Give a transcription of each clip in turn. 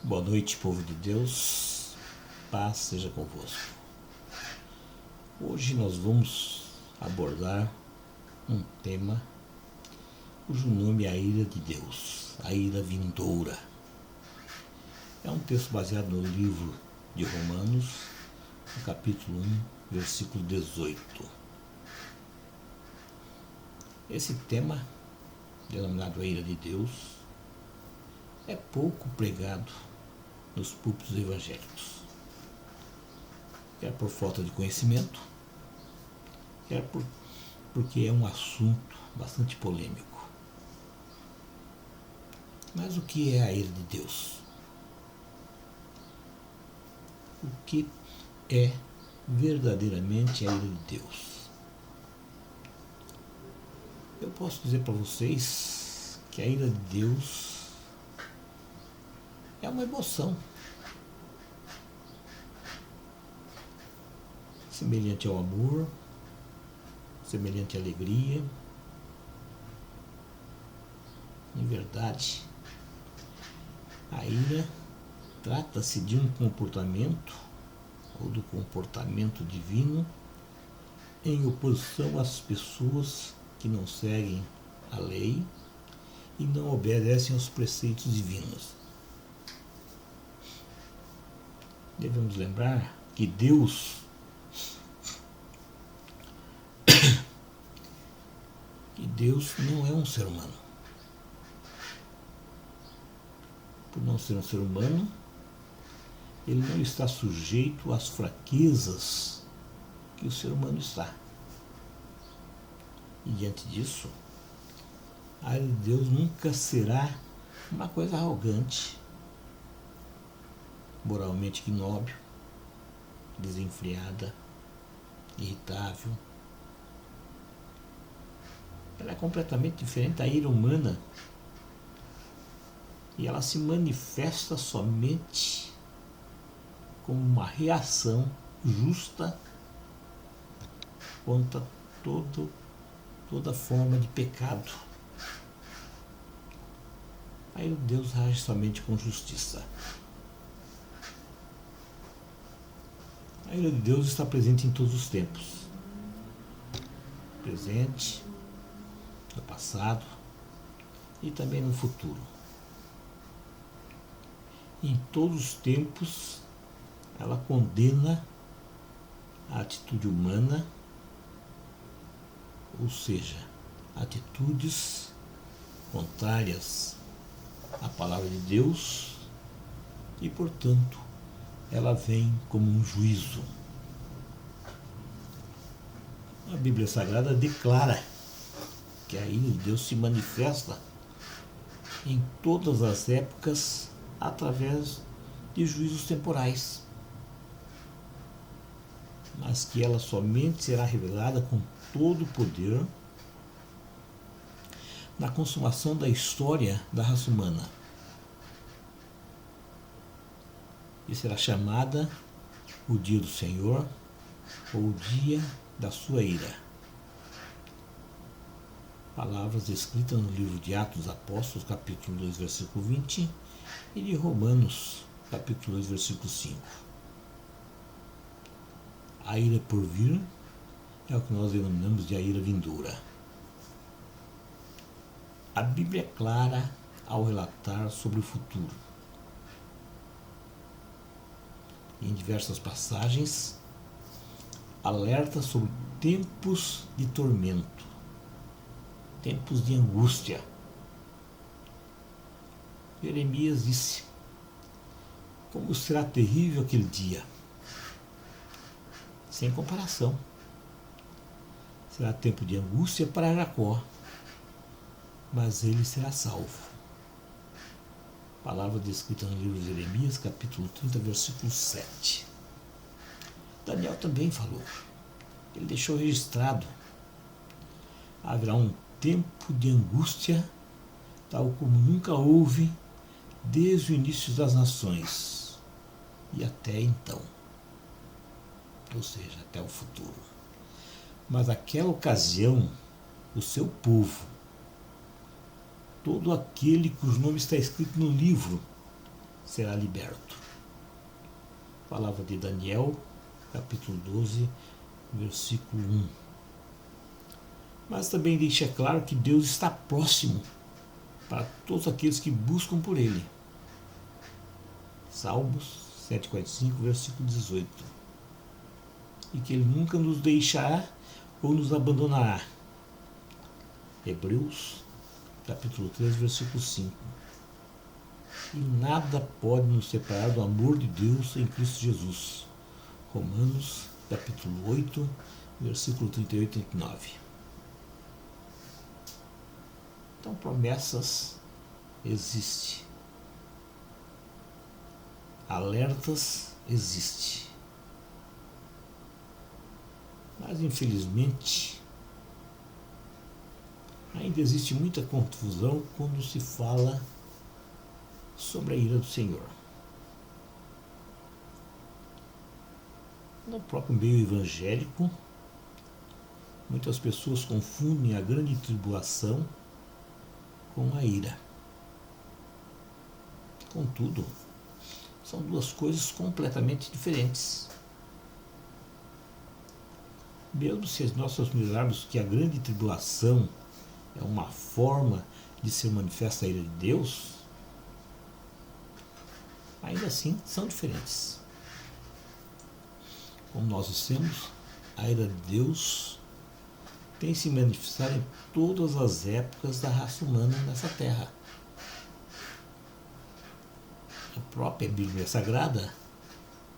Boa noite, povo de Deus, paz seja convosco. Hoje nós vamos abordar um tema cujo nome é a ira de Deus, a ira vindoura. É um texto baseado no livro de Romanos, no capítulo 1, versículo 18. Esse tema, denominado a ira de Deus, é pouco pregado nos púlpitos evangélicos, quer por falta de conhecimento, quer porque é um assunto bastante polêmico. Mas o que é a ira de Deus? O que é verdadeiramente a ira de Deus? Eu posso dizer para vocês que a ira de Deus é uma emoção semelhante ao amor, semelhante à alegria. Em verdade, a ira trata-se de um comportamento ou do comportamento divino em oposição às pessoas que não seguem a lei e não obedecem aos preceitos divinos. Devemos lembrar que Deus não é um ser humano. Por não ser um ser humano, ele não está sujeito às fraquezas que o ser humano está. E diante disso, a ira de Deus nunca será uma coisa arrogante, moralmente ignóbil, desenfreada, irritável. Ela é completamente diferente da ira humana e ela se manifesta somente como uma reação justa contra toda forma de pecado. A ira de Deus age somente com justiça. A ira de Deus está presente em todos os tempos. Presente, no passado e também no futuro. Em todos os tempos, ela condena a atitude humana, ou seja, atitudes contrárias à palavra de Deus e, portanto, ela vem como um juízo. A Bíblia Sagrada declara que a ira de Deus se manifesta em todas as épocas através de juízos temporais, mas que ela somente será revelada com todo o poder na consumação da história da raça humana. E será chamada o dia do Senhor ou o dia da sua ira. Palavras escritas no livro de Atos dos Apóstolos, capítulo 2, versículo 20, e de Romanos, capítulo 2, versículo 5. A ira por vir é o que nós denominamos de a ira vindoura. A Bíblia é clara ao relatar sobre o futuro. Em diversas passagens, alerta sobre tempos de tormento, tempos de angústia. Jeremias disse: como será terrível aquele dia? Sem comparação. Será tempo de angústia para Jacó, mas ele será salvo. Palavra descrita no livro de Jeremias, capítulo 30, versículo 7. Daniel também falou. Ele deixou registrado: haverá um tempo de angústia, tal como nunca houve desde o início das nações e até então, ou seja, até o futuro. Mas naquela ocasião, o seu povo, todo aquele cujo nome está escrito no livro, será liberto. Palavra de Daniel, capítulo 12, versículo 1. Mas também deixa claro que Deus está próximo para todos aqueles que buscam por Ele. Salmos 145, versículo 18. E que Ele nunca nos deixará ou nos abandonará. Hebreus, capítulo 3, versículo 5. E nada pode nos separar do amor de Deus em Cristo Jesus. Romanos, capítulo 8, versículo 38 e 39. Então, promessas existem. Alertas existem. Mas, infelizmente, ainda existe muita confusão quando se fala sobre a ira do Senhor. No próprio meio evangélico, muitas pessoas confundem a grande tribulação com a ira. Contudo, são duas coisas completamente diferentes. Mesmo se nós considerarmos que a grande tribulação é uma forma de ser manifesta a ira de Deus, ainda assim são diferentes. Como nós dissemos, a ira de Deus tem se manifestado em todas as épocas da raça humana nessa terra. A própria Bíblia Sagrada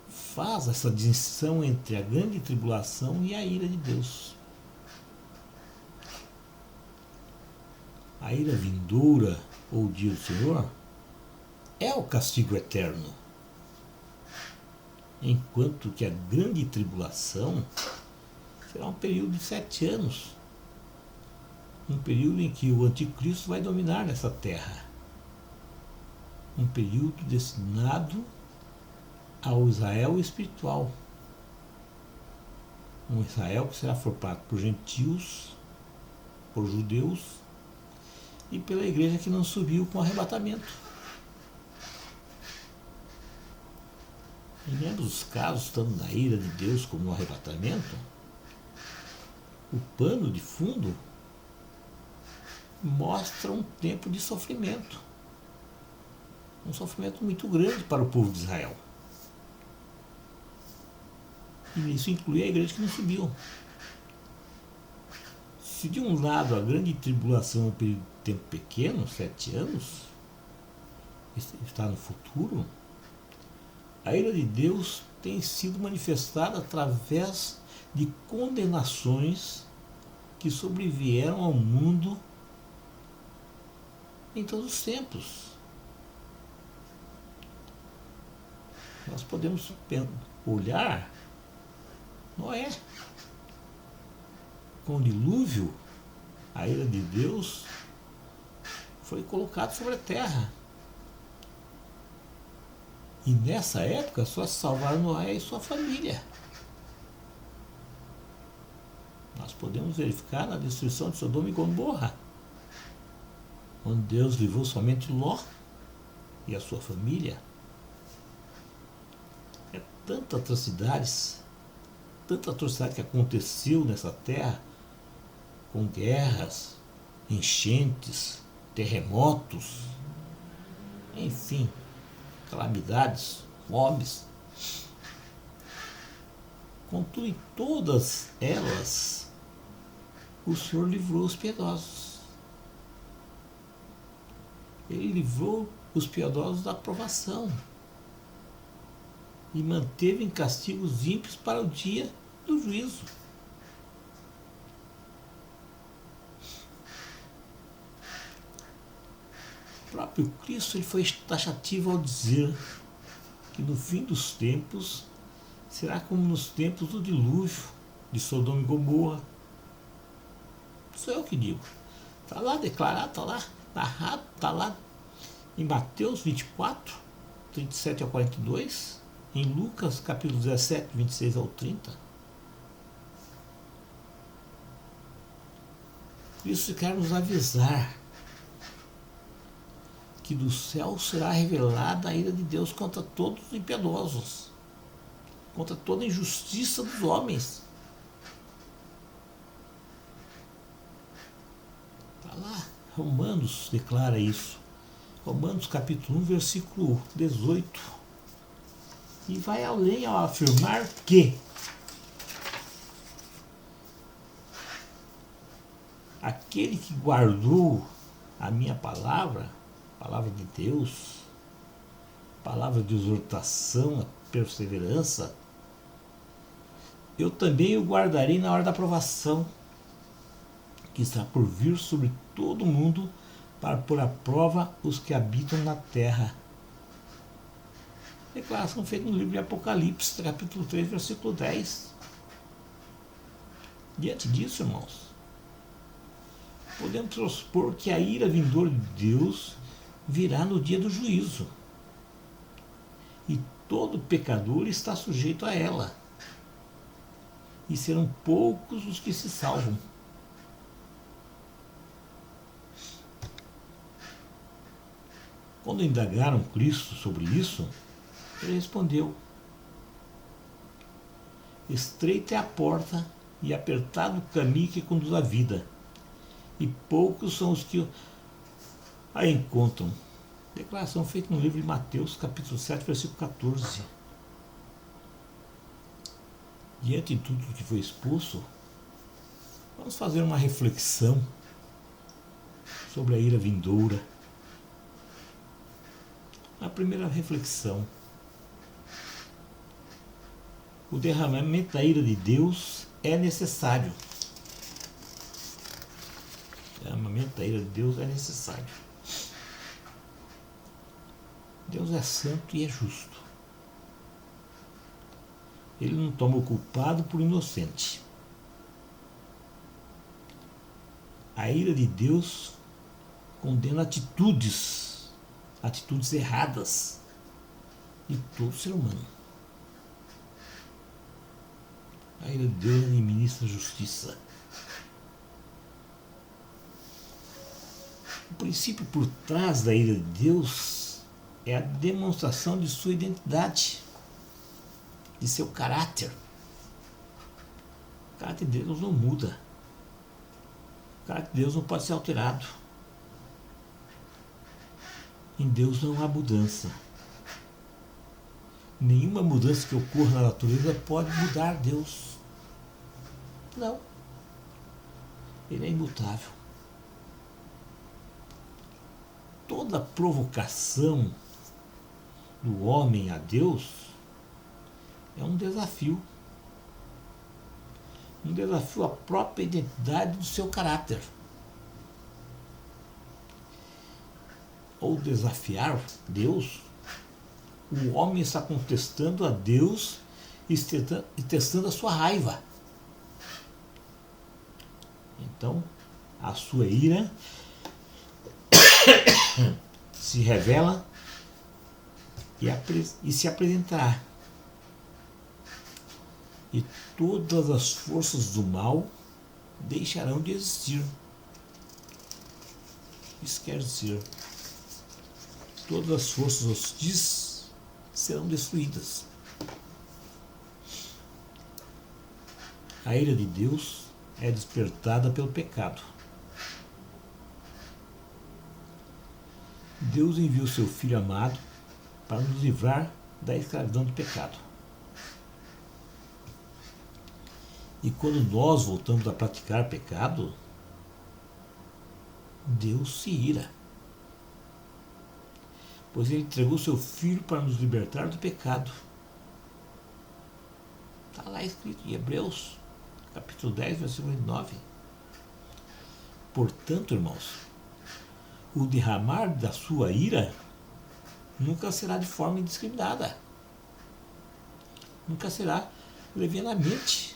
faz essa distinção entre a grande tribulação e a ira de Deus. A ira vindoura, ou o dia do Senhor, é o castigo eterno, enquanto que a grande tribulação será um período de 7 anos, um período em que o anticristo vai dominar nessa terra, um período destinado ao Israel espiritual, um Israel que será formado por gentios, por judeus e pela igreja que não subiu com arrebatamento. Em ambos os casos, tanto na ira de Deus como no arrebatamento, o pano de fundo mostra um tempo de sofrimento. Um sofrimento muito grande para o povo de Israel. E isso inclui a igreja que não subiu. Se de um lado a grande tribulação é um período de tempo pequeno, 7 anos, está no futuro, a ira de Deus tem sido manifestada através de condenações que sobrevieram ao mundo em todos os tempos. Nós podemos olhar Noé. Com o dilúvio, a ira de Deus foi colocada sobre a terra. E nessa época só se salvaram Noé e sua família. Nós podemos verificar na destruição de Sodoma e Gomorra, onde Deus livrou somente Ló e a sua família. É tanta atrocidade que aconteceu nessa terra, com guerras, enchentes, terremotos, enfim, calamidades, fomes. Contudo, em todas elas, o Senhor livrou os piedosos. Ele livrou os piedosos da provação e manteve em castigo os ímpios para o dia do juízo. O próprio Cristo ele foi taxativo ao dizer que no fim dos tempos será como nos tempos do dilúvio de Sodoma e Gomorra. Sou eu que digo. Está lá declarado, está lá narrado, está lá em Mateus 24, 37 a 42, em Lucas capítulo 17, 26 ao 30. Isso quer nos avisar que do céu será revelada a ira de Deus contra todos os impiedosos, contra toda a injustiça dos homens. Está lá, Romanos declara isso. Romanos capítulo 1, versículo 18. E vai além ao afirmar que aquele que guardou a minha palavra, palavra de Deus, palavra de exortação, a perseverança, eu também o guardarei na hora da provação, que está por vir sobre todo o mundo, para pôr à prova os que habitam na terra. Declaração feita no livro de Apocalipse, capítulo 3, versículo 10. Diante disso, irmãos, podemos transpor que a ira vindoura de Deus virá no dia do juízo. E todo pecador está sujeito a ela. E serão poucos os que se salvam. Quando indagaram Cristo sobre isso, ele respondeu: estreita é a porta e apertado o caminho que conduz à vida, e poucos são os que a encontram. Declaração feita no livro de Mateus, capítulo 7, versículo 14. Diante de tudo que foi exposto, vamos fazer uma reflexão sobre a ira vindoura. A primeira reflexão: o derramamento da ira de Deus é necessário. O derramamento da ira de Deus é necessário. Deus é santo e é justo. Ele não toma o culpado por inocente. A ira de Deus condena atitudes erradas de todo ser humano. A ira de Deus administra justiça. O princípio por trás da ira de Deus é a demonstração de sua identidade, de seu caráter. O caráter de Deus não muda. O caráter de Deus não pode ser alterado. Em Deus não há mudança. Nenhuma mudança que ocorra na natureza pode mudar Deus. Não. Ele é imutável. Toda provocação do homem a Deus é um desafio. Um desafio à própria identidade do seu caráter. Ou desafiar Deus, o homem está contestando a Deus e testando a sua raiva. Então, a sua ira se revela e se apresentará. E todas as forças do mal deixarão de existir. Isso quer dizer, todas as forças hostis serão destruídas. A ira de Deus é despertada pelo pecado. Deus enviou seu Filho amado para nos livrar da escravidão do pecado. E quando nós voltamos a praticar pecado, Deus se ira. Pois ele entregou seu Filho para nos libertar do pecado. Está lá escrito em Hebreus, capítulo 10, versículo 9. Portanto, irmãos, o derramar da sua ira nunca será de forma indiscriminada. Nunca será levianamente.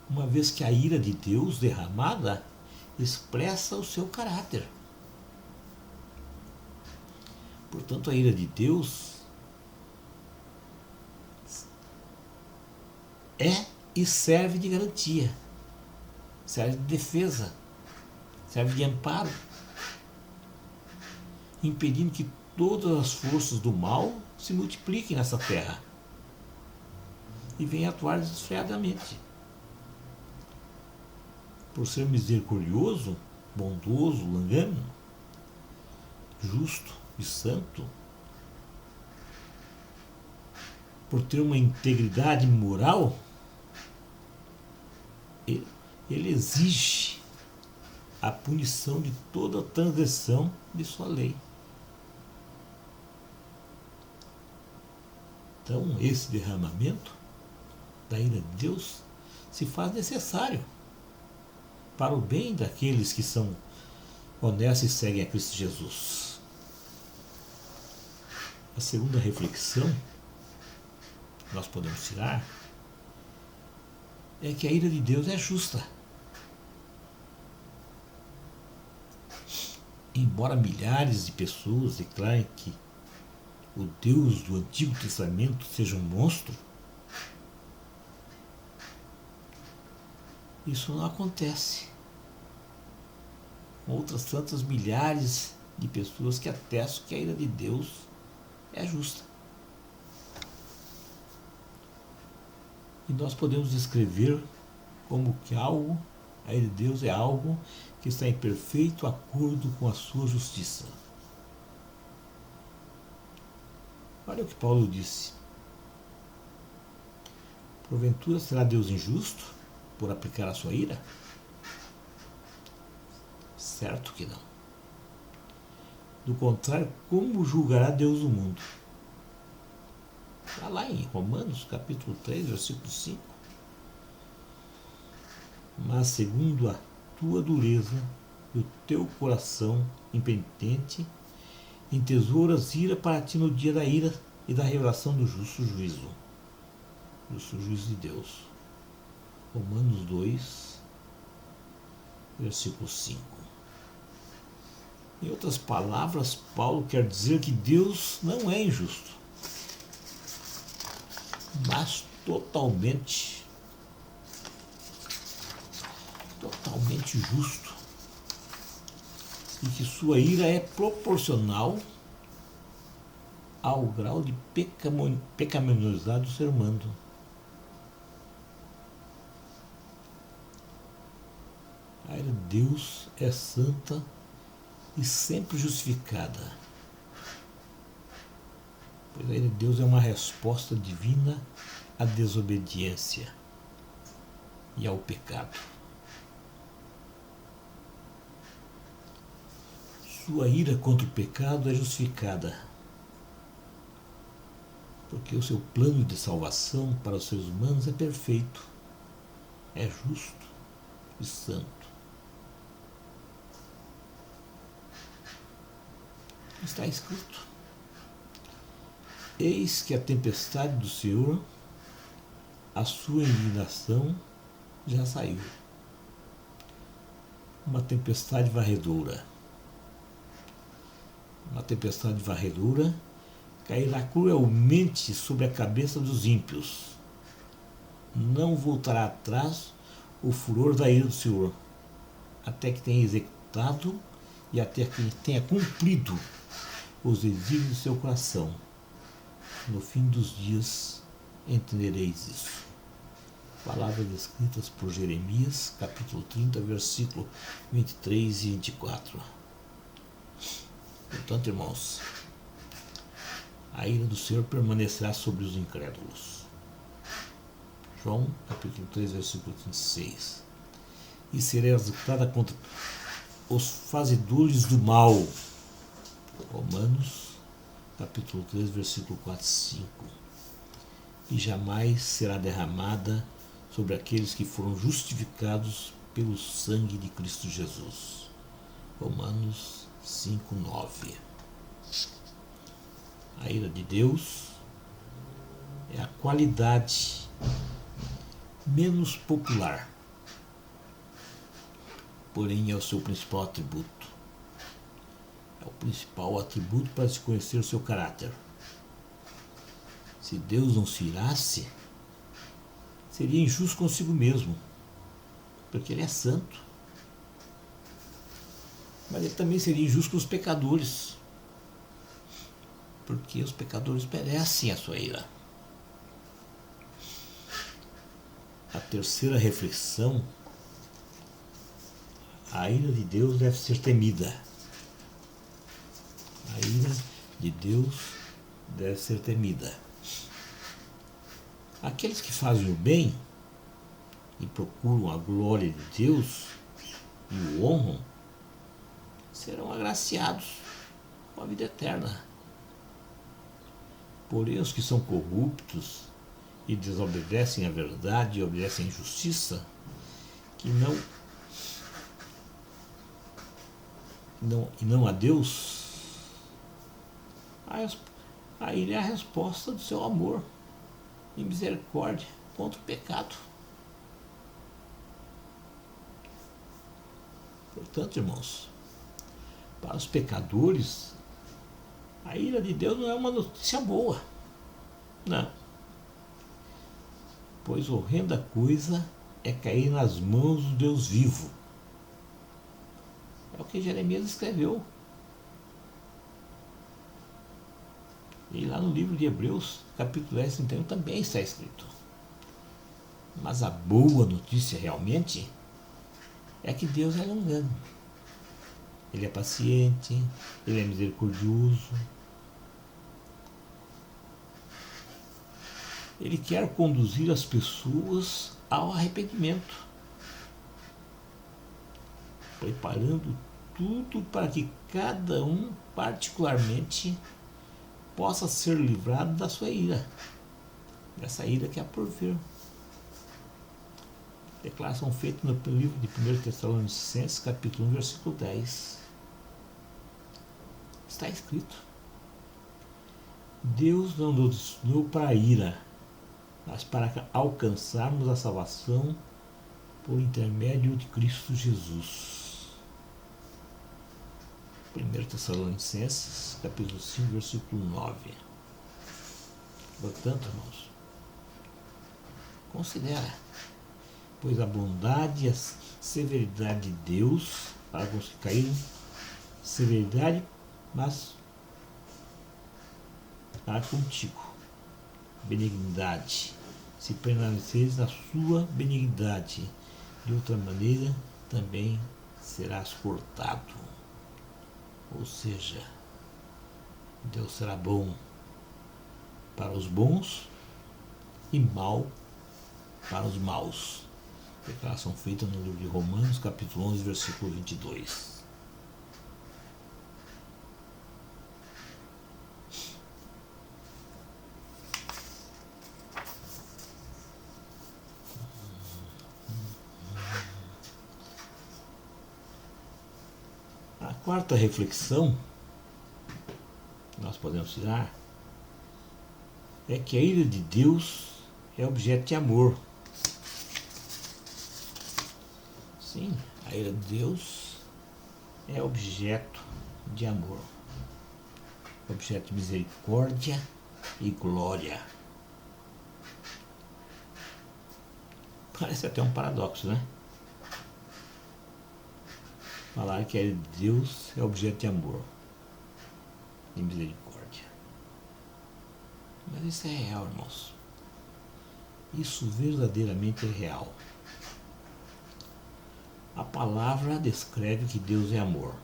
Uma vez que a ira de Deus derramada expressa o seu caráter. Portanto, a ira de Deus é e serve de garantia, serve de defesa, serve de amparo. impedindo que todas as forças do mal se multipliquem nessa terra e venham atuar desfreadamente. Por ser misericordioso, bondoso, longânimo, justo e santo, por ter uma integridade moral, ele exige a punição de toda transgressão de sua lei. Então, esse derramamento da ira de Deus se faz necessário para o bem daqueles que são honestos e seguem a Cristo Jesus. A segunda reflexão que nós podemos tirar é que a ira de Deus é justa. Embora milhares de pessoas declarem que o Deus do Antigo Testamento seja um monstro, isso não acontece. Outras tantas milhares de pessoas que atestam que a ira de Deus é justa. E nós podemos descrever como que a ira de Deus é algo que está em perfeito acordo com a sua justiça. Olha o que Paulo disse. Porventura será Deus injusto por aplicar a sua ira? Certo que não. Do contrário, como julgará Deus o mundo? Está lá em Romanos, capítulo 3, versículo 5. Mas segundo a tua dureza e o teu coração impenitente, entesouras ira para ti no dia da ira e da revelação do justo juízo. Justo juízo de Deus. Romanos 2, versículo 5. Em outras palavras, Paulo quer dizer que Deus não é injusto, mas totalmente justo, e que sua ira é proporcional ao grau de pecaminosidade do ser humano. A ira de Deus é santa e sempre justificada, pois a ira de Deus é uma resposta divina à desobediência e ao pecado. Sua ira contra o pecado é justificada, porque o seu plano de salvação para os seres humanos é perfeito, é justo e santo. Está escrito: eis que a tempestade do Senhor, a sua indignação já saiu. Uma tempestade varredora. Uma tempestade varredora cairá cruelmente sobre a cabeça dos ímpios. Não voltará atrás o furor da ira do Senhor, até que tenha executado e até que tenha cumprido os desígnios do seu coração. No fim dos dias entendereis isso. Palavras escritas por Jeremias, capítulo 30, versículo 23 e 24. Portanto, irmãos, a ira do Senhor permanecerá sobre os incrédulos. João, capítulo 3, versículo 26. E será executada contra os fazedores do mal. Romanos, capítulo 3, versículo 4 e 5. E jamais será derramada sobre aqueles que foram justificados pelo sangue de Cristo Jesus. Romanos 5, 9. A ira de Deus é a qualidade menos popular, porém é o seu principal atributo. É o principal atributo para se conhecer o seu caráter. Se Deus não se irasse, seria injusto consigo mesmo, porque Ele é santo. Mas Ele também seria injusto com os pecadores, porque os pecadores merecem a sua ira. A terceira reflexão: a ira de Deus deve ser temida. A ira de Deus deve ser temida. Aqueles que fazem o bem e procuram a glória de Deus e o honram serão agraciados com a vida eterna. Porém, os que são corruptos e desobedecem à verdade e obedecem à injustiça, que não a Deus, a ira é a resposta do seu amor e misericórdia contra o pecado. Portanto, irmãos, para os pecadores, a ira de Deus não é uma notícia boa. Não. Pois horrenda coisa é cair nas mãos do Deus vivo. É o que Jeremias escreveu. E lá no livro de Hebreus, capítulo 10, 31, também está escrito. Mas a boa notícia realmente é que Deus é longânimo. Ele é paciente, ele é misericordioso. Ele quer conduzir as pessoas ao arrependimento, preparando tudo para que cada um, particularmente, possa ser livrado da sua ira, dessa ira que há por vir. Declaração feita no livro de 1 Tessalonicenses, capítulo 1, versículo 10. Está escrito: Deus não nos deu para a ira, mas para alcançarmos a salvação por intermédio de Cristo Jesus. 1 Tessalonicenses, capítulo 5, versículo 9. Portanto, irmãos, considera, pois a bondade e a severidade de Deus para com os que caíram, severidade, mas para contigo, benignidade, se permaneceres na sua benignidade, de outra maneira também serás cortado. Ou seja, Deus será bom para os bons e mal para os maus. Declaração feita no livro de Romanos, capítulo 11, versículo 22. A quarta reflexão que nós podemos tirar é que a ira de Deus é objeto de amor. Sim, a ira de Deus é objeto de amor, objeto de misericórdia e glória. Parece até um paradoxo, né? Falar que a ira de Deus é objeto de amor e misericórdia. Mas isso é real, irmãos. Isso verdadeiramente é real. A palavra descreve que Deus é amor.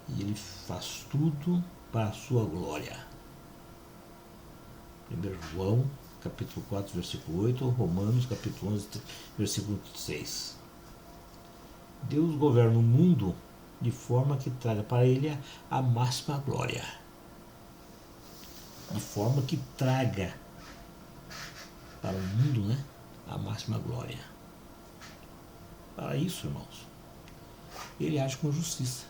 E Ele faz tudo para a sua glória. 1 João, capítulo 4, versículo 8, Romanos, capítulo 11, versículo 6. Deus governa o mundo de forma que traga para Ele a máxima glória. De forma que traga para o mundo, né, a máxima glória. Para isso, irmãos, Ele age com justiça.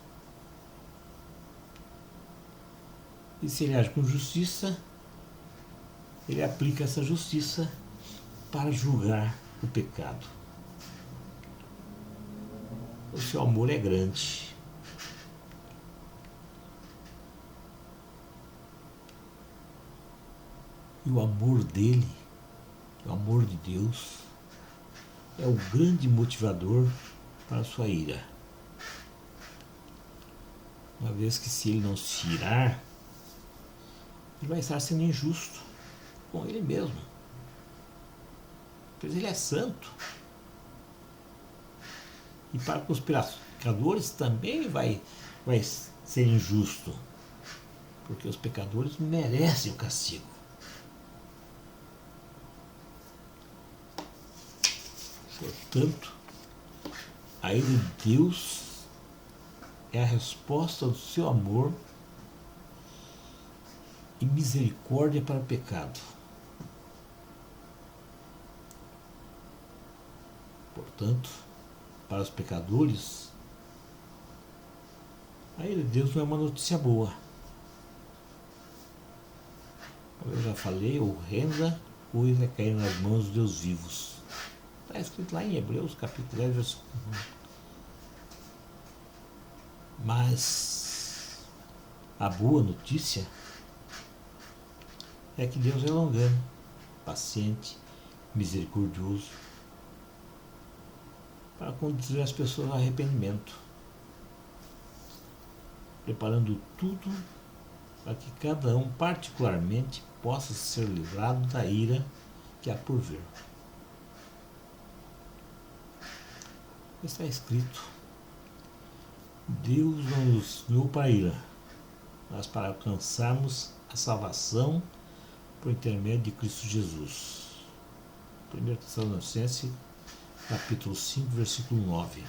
E se Ele age com justiça, Ele aplica essa justiça para julgar o pecado. O seu amor é grande. E o amor dele, o amor de Deus, é o grande motivador para a sua ira. Uma vez que se ele não se irar, ele vai estar sendo injusto com ele mesmo. Pois ele é santo. E para os pecadores também vai ser injusto. Porque os pecadores merecem o castigo. Portanto, a ira de Deus é a resposta do seu amor e misericórdia para o pecado. Portanto, para os pecadores, a ira de Deus não é uma notícia boa. Como eu já falei, horrenda coisa é cair nas mãos dos Deus vivos. Está escrito lá em Hebreus, capítulo 10, versículo 1. Mas a boa notícia é que Deus é longano, paciente, misericordioso, para conduzir as pessoas ao arrependimento, preparando tudo para que cada um particularmente possa ser livrado da ira que há por vir. Está escrito: Deus não nos deu para a ira, mas para alcançarmos a salvação por intermédio de Cristo Jesus. 1 Tessalonicenses, capítulo 5, versículo 9.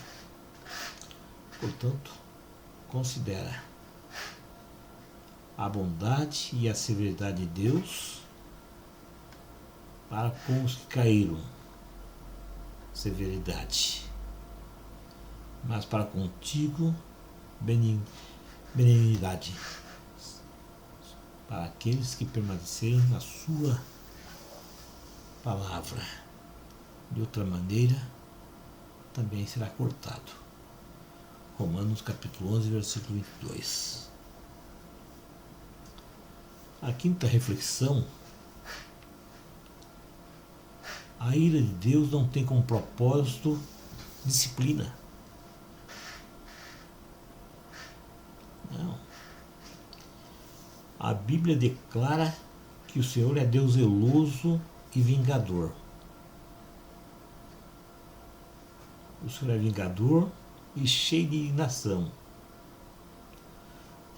Portanto, considera a bondade e a severidade de Deus para com os que caíram, severidade, mas para contigo, benignidade, para aqueles que permanecerem na sua palavra. De outra maneira, também será cortado. Romanos capítulo 11, versículo 22. A quinta reflexão: a ira de Deus não tem como propósito disciplina. Não. A Bíblia declara que o Senhor é Deus zeloso e vingador. O Senhor é vingador e cheio de indignação.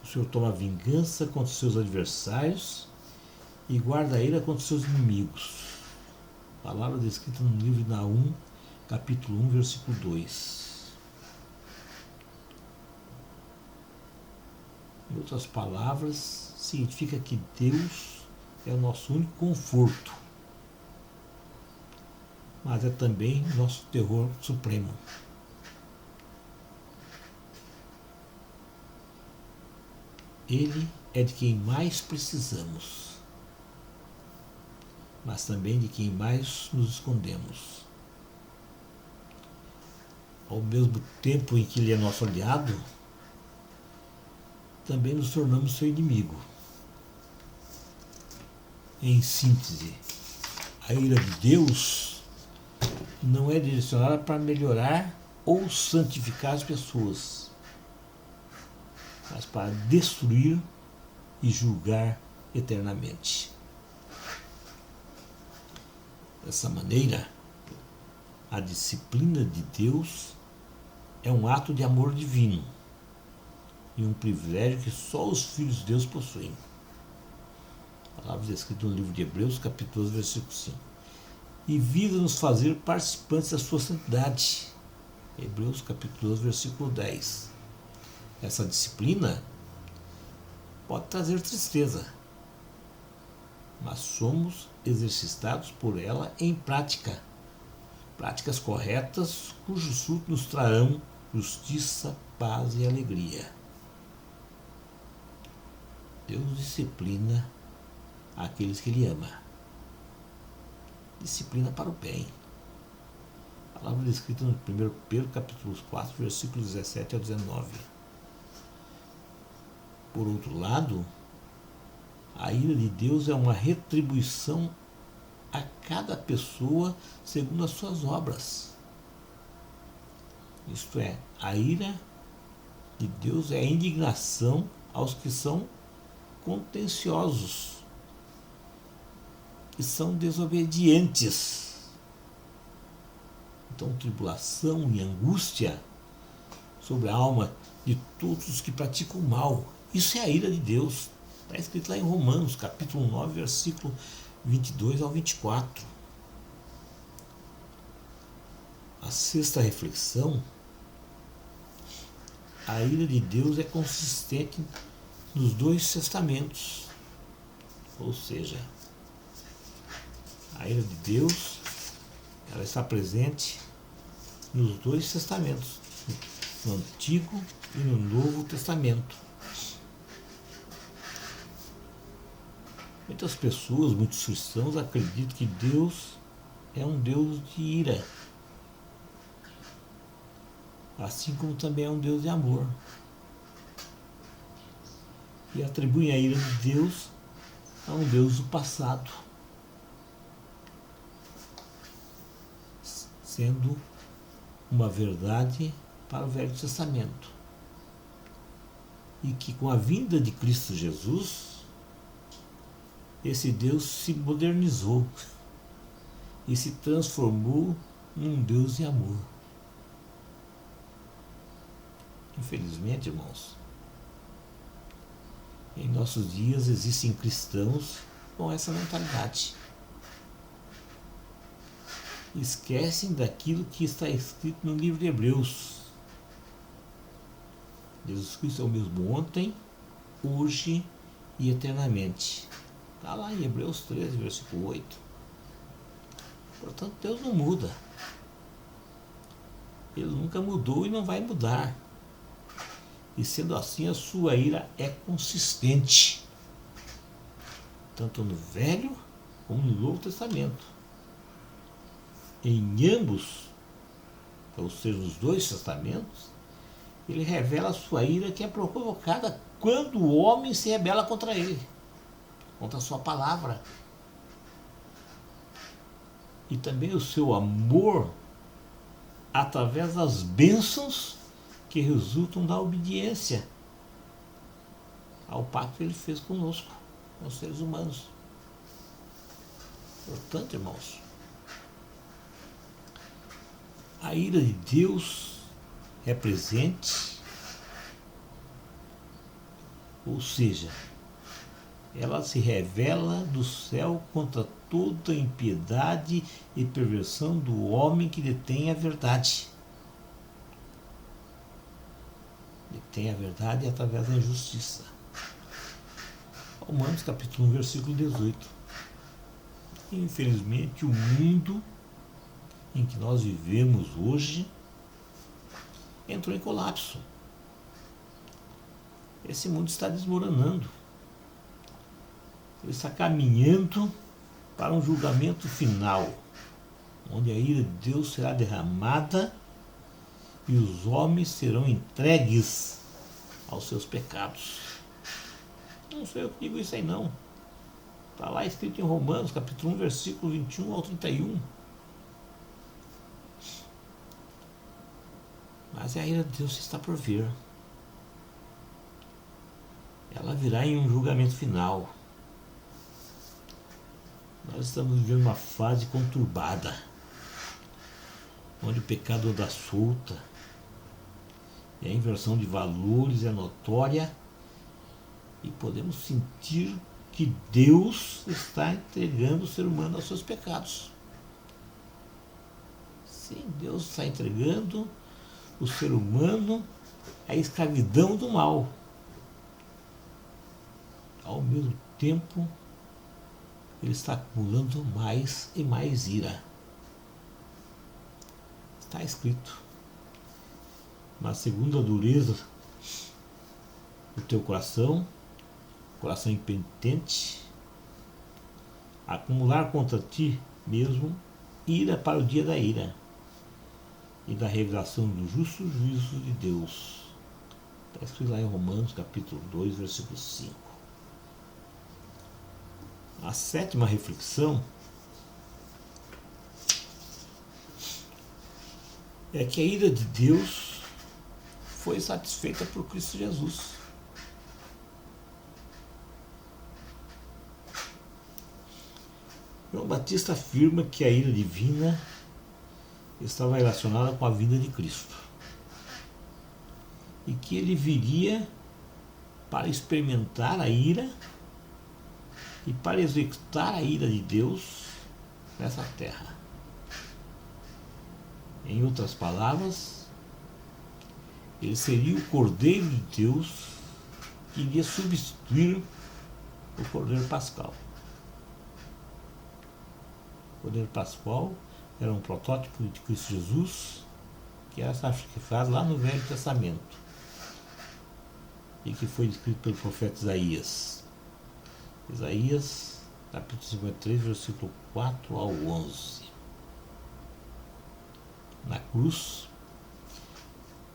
O Senhor toma vingança contra os seus adversários e guarda a ira contra os seus inimigos. Palavra descrita no livro de Naum, capítulo 1, versículo 2. Em outras palavras, significa que Deus é o nosso único conforto, mas é também nosso terror supremo. Ele é de quem mais precisamos, mas também de quem mais nos escondemos. Ao mesmo tempo em que ele é nosso aliado, também nos tornamos seu inimigo. Em síntese, a ira de Deus não é direcionada para melhorar ou santificar as pessoas, mas para destruir e julgar eternamente. Dessa maneira, a disciplina de Deus é um ato de amor divino e um privilégio que só os filhos de Deus possuem. Palavras escritas no livro de Hebreus, capítulo 12, versículo 5. E visa nos fazer participantes da sua santidade. Hebreus, capítulo 12, versículo 10. Essa disciplina pode trazer tristeza, mas somos exercitados por ela em práticas corretas, cujos frutos nos trarão justiça, paz e alegria. Deus disciplina aqueles que Ele ama. Disciplina para o bem. A palavra descrita no 1 Pedro, capítulo 4, versículos 17 ao 19. Por outro lado, a ira de Deus é uma retribuição a cada pessoa segundo as suas obras. Isto é, a ira de Deus é a indignação aos que são contenciosos e são desobedientes. Então, tribulação e angústia sobre a alma de todos os que praticam o mal. Isso é a ira de Deus. Está escrito lá em Romanos, capítulo 9, versículo 22 ao 24. A sexta reflexão: a ira de Deus é consistente nos dois testamentos. Ou seja, a ira de Deus, ela está presente nos dois testamentos, no Antigo e no Novo Testamento. Muitas pessoas, muitos cristãos acreditam que Deus é um Deus de ira, assim como também é um Deus de amor. E atribuem a ira de Deus a um Deus do passado, sendo uma verdade para o Velho Testamento. E que com a vinda de Cristo Jesus, esse Deus se modernizou e se transformou num Deus de amor. Infelizmente, irmãos, em nossos dias existem cristãos com essa mentalidade. Esquecem daquilo que está escrito no livro de Hebreus. Jesus Cristo é o mesmo ontem, hoje e eternamente. Está lá em Hebreus 13, versículo 8. Portanto, Deus não muda. Ele nunca mudou e não vai mudar. E sendo assim, a sua ira é consistente, tanto no Velho como no Novo Testamento. Em ambos, ou seja, nos dois testamentos, ele revela a sua ira, que é provocada quando o homem se rebela contra ele, contra a sua palavra. E também o seu amor através das bênçãos que resultam da obediência ao pacto que ele fez conosco, com os seres humanos. Portanto, irmãos, a ira de Deus é presente, ou seja, ela se revela do céu contra toda impiedade e perversão do homem que detém a verdade. Detém a verdade através da injustiça. Romanos capítulo 1, versículo 18. Infelizmente, o mundo em que nós vivemos hoje entrou em colapso. Esse mundo está desmoronando. Ele está caminhando para um julgamento final, onde a ira de Deus será derramada e os homens serão entregues aos seus pecados. Não sei eu que digo isso aí não. Está lá escrito em Romanos, capítulo 1, versículo 21 ao 31. Mas a ira de Deus está por vir. Ela virá em um julgamento final. Nós estamos vivendo uma fase conturbada, onde o pecado anda solta, e a inversão de valores é notória, e podemos sentir que Deus está entregando o ser humano aos seus pecados. Sim, Deus está entregando o ser humano à escravidão do mal. Ao mesmo tempo, ele está acumulando mais e mais ira. Está escrito: mas segundo a dureza do teu coração impenitente, acumular contra ti mesmo ira para o dia da ira e da revelação do justo juízo de Deus. Está escrito lá em Romanos capítulo 2, versículo 5. A sétima reflexão é que a ira de Deus foi satisfeita por Cristo Jesus. João Batista afirma que a ira divina estava relacionada com a vinda de Cristo e que ele viria para experimentar a ira e para executar a ira de Deus nessa terra. Em outras palavras, ele seria o Cordeiro de Deus que iria substituir o Cordeiro Pascal. O Cordeiro Pascal era um protótipo de Cristo Jesus, que era sacrificado lá no Velho Testamento e que foi descrito pelo profeta Isaías. Isaías, capítulo 53, versículo 4 ao 11. Na cruz,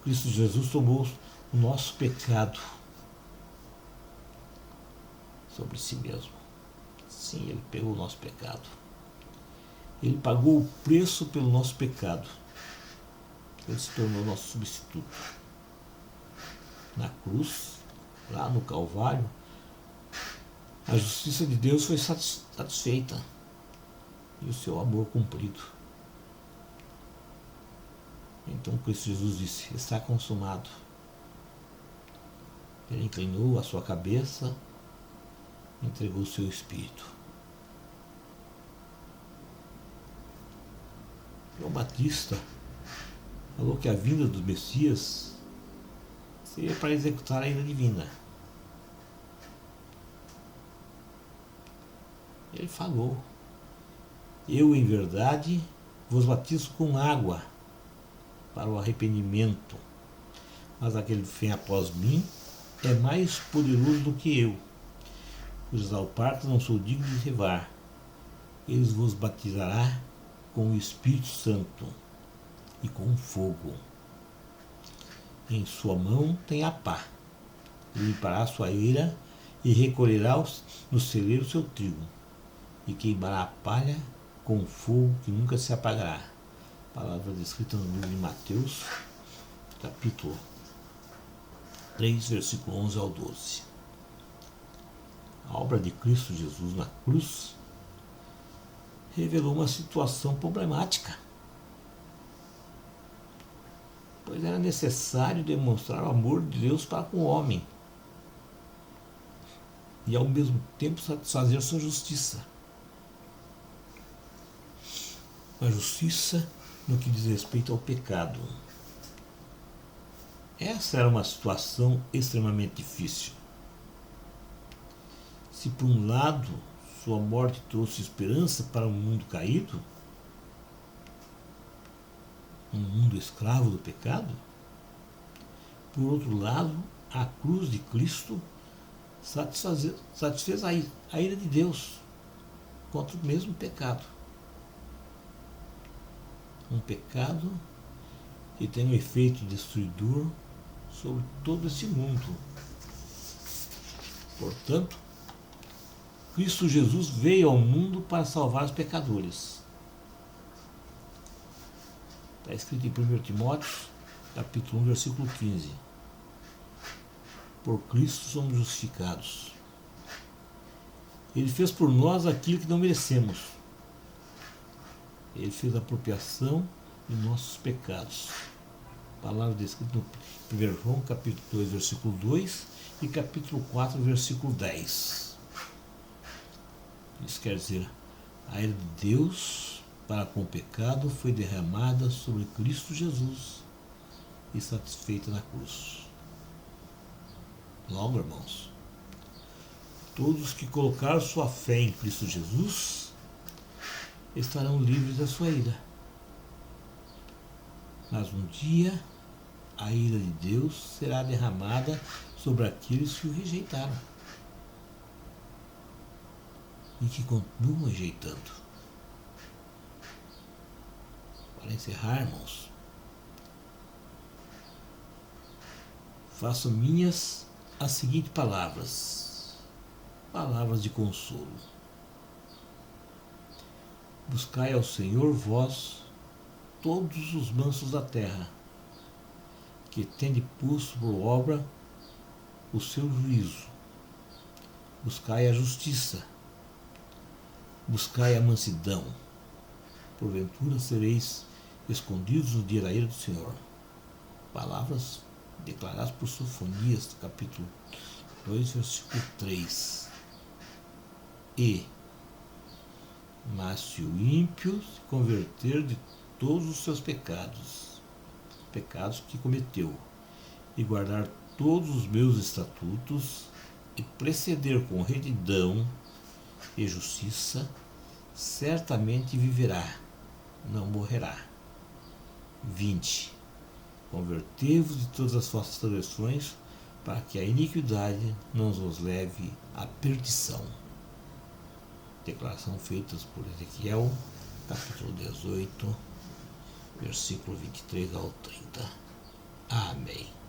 Cristo Jesus tomou o nosso pecado sobre si mesmo. Sim, ele pegou o nosso pecado. Ele pagou o preço pelo nosso pecado. Ele se tornou nosso substituto. Na cruz, lá no Calvário, a justiça de Deus foi satisfeita e o seu amor cumprido. Então Cristo Jesus disse: está consumado. Ele inclinou a sua cabeça, entregou o seu espírito. João Batista falou que a vinda do Messias seria para executar a ira divina. Ele falou: eu em verdade vos batizo com água para o arrependimento, mas aquele que vem após mim é mais poderoso do que eu, cujos alparcas não sou digno de levar. Ele vos batizará com o Espírito Santo e com fogo. Em sua mão tem a pá, ele limpará a sua eira e recolherá no celeiro o seu trigo, e queimará a palha com fogo que nunca se apagará. Palavra descrita no livro de Mateus, capítulo 3, versículo 11 ao 12. A obra de Cristo Jesus na cruz revelou uma situação problemática, pois era necessário demonstrar o amor de Deus para com o homem e ao mesmo tempo satisfazer sua justiça. A justiça no que diz respeito ao pecado. Essa era uma situação extremamente difícil. Se por um lado sua morte trouxe esperança para um mundo caído, um mundo escravo do pecado, por outro lado, a cruz de Cristo satisfez a ira de Deus contra o mesmo pecado. Um pecado que tem um efeito destruidor sobre todo esse mundo. Portanto, Cristo Jesus veio ao mundo para salvar os pecadores. Está escrito em 1 Timóteo, capítulo 1, versículo 15. Por Cristo somos justificados. Ele fez por nós aquilo que não merecemos. Ele fez a apropriação de nossos pecados. Palavra descrita no 1 João, capítulo 2, versículo 2 e capítulo 4, versículo 10. Isso quer dizer, a ira de Deus para com o pecado foi derramada sobre Cristo Jesus e satisfeita na cruz. Logo, irmãos, todos que colocaram sua fé em Cristo Jesus estarão livres da sua ira. Mas um dia a ira de Deus será derramada sobre aqueles que o rejeitaram e que continuam rejeitando. Para encerrar, irmãos, faço minhas as seguintes palavras, palavras de consolo. Buscai ao Senhor vós, todos os mansos da terra, que tende posto por obra o seu juízo. Buscai a justiça, buscai a mansidão, porventura sereis escondidos no dia da ira do Senhor. Palavras declaradas por Sofonias, capítulo 2, versículo 3. Mas se o ímpio se converter de todos os seus pecados que cometeu, e guardar todos os meus estatutos, e proceder com retidão e justiça, certamente viverá, não morrerá. 20. Convertei-vos de todas as vossas transgressões, para que a iniquidade não vos leve à perdição. Declaração feita por Ezequiel, capítulo 18, versículo 23 ao 30. Amém.